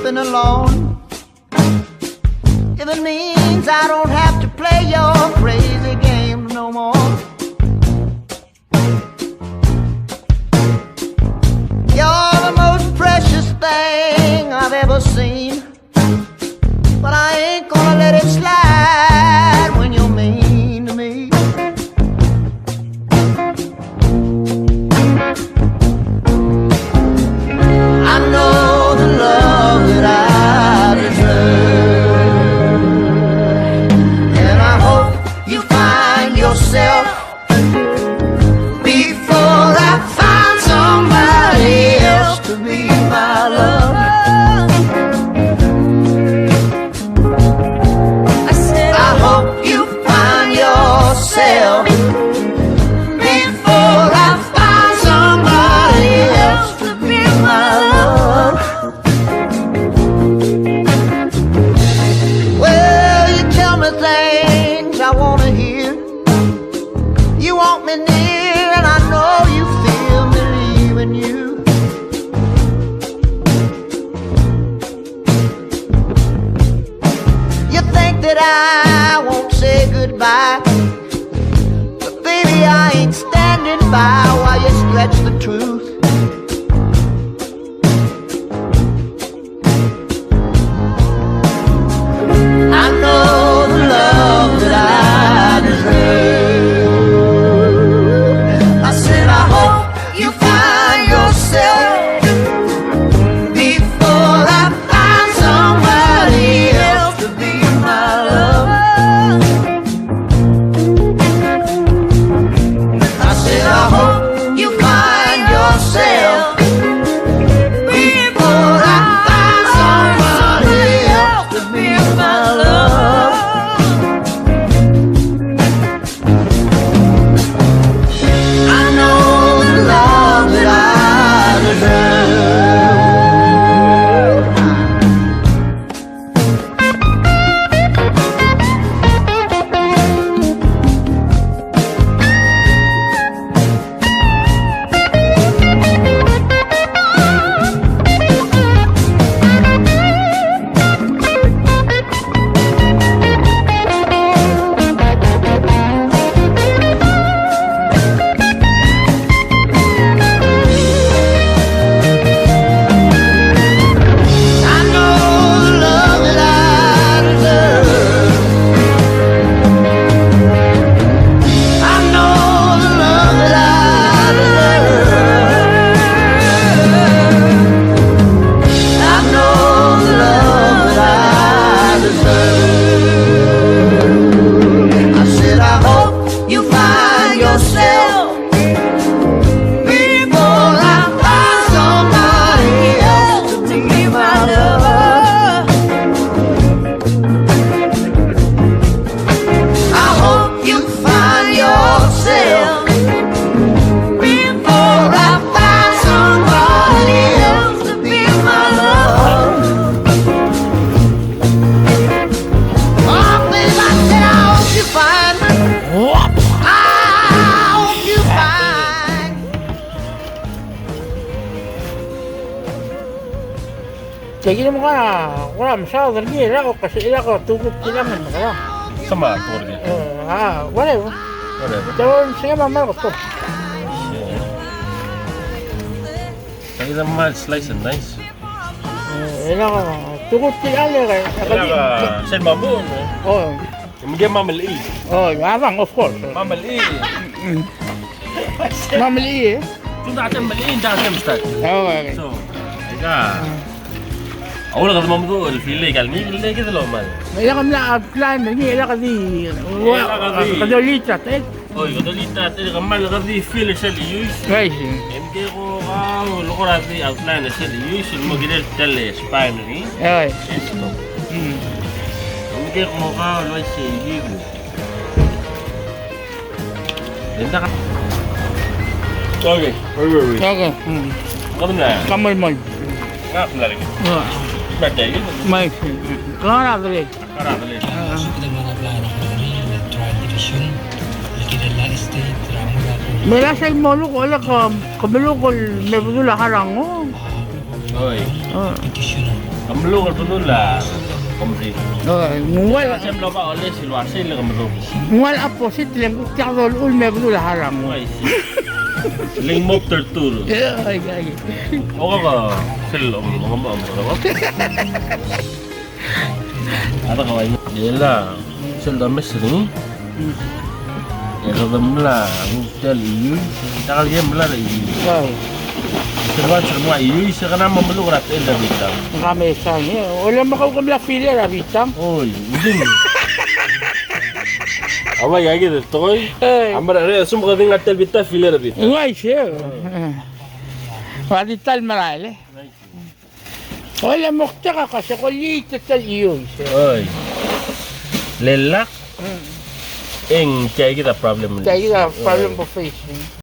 living alone. If it means I don't have to play your crazy game no more. You're the most precious thing I've ever seen, but I ain't gonna let it slide when you're mean to me. I know the love that I deserve, and I hope you find yourself before I find somebody else to be my love. I hope you find yourself before I find somebody else to be my love. Well, you tell me things I want to hear. You want me near, and I know you feel me leaving you. You think that I won't say goodbye, but baby, I ain't standing by while you stretch the truth. I know the love that I deserve. I said I hope you find yourself before I find somebody else to be my love. I said I hope you find yourself before I find somebody else to be my love. I know the love that I deserve. I know the love that I deserve. I know the love that I deserve. I know the love that I deserve. I said I hope you find yourself before I find somebody else to be my lover. I hope you find yourself before I find somebody else to be my love. Oh, baby, I said I hope you find. I hope you find. Jadi mo ka, wala masyado rin ako kasi ko tugot kailangan mo kaya. Sama keluarga. Wala. Whatever. Jangan saya mama ko to. Kaya naman slice and nice. Ila ka, tugot kailangan ka. Kaya ka, saan mabuon mo? Oh, Hindi mamali. abang of course. Mamali. Mamali eh. Kung dati maliin, dati mustad. Okay. So, ika. أول قد ما بدو الفيلة قال مين اللي كده لو مال. Ila ka na plan ni ila ka di. Kadolita tek. أوه قدوليتا تري كمال قدي فيلة شلي يوش. Guys. إنكي كو كاو لقرا في أوتلاين شلي يوش المقدر تلي سباينري. Okay. إنتو. إنكي كو كاو لو شيء يجيبو. إنت كا. Okay. Okay. قدمنا. Kamal mo. Ngap na lagi. Birthday yun. May. Kaya dali. Karami lagi. Kita mga plano ko rin na trial division. Kilala estate ramula ko. Mela sa mo ko ala ka kabalo ko may budula harang mo. Oi. petition. Kamlo ka tuno la. Komri. Ngual, Kasi mo ba oleh silwa sila kamlo. ngual aposit lang tiakdol ul me bulu harang. Oi. Ling mop tertur. Ay, ay. O ka sila mga ba. Ada kawan. Dela. Sila mesri. Ya mula hotel iyu. Takal dia mula iyu. Ay, Serba semua iyu sekarang memeluk rat enda bintang. kami sanya. Wala makaw kami la fili la bitang. Oi, udin. Apa ya gitu toy? Ay, Amar are sum ka dinga tel bitta filer bit. nguay siya. Wadi tal marale. Wala mukta ka kasi kulit tal iyo. Oi. Lelak eng kayak kita problem. Kaya problem po facing.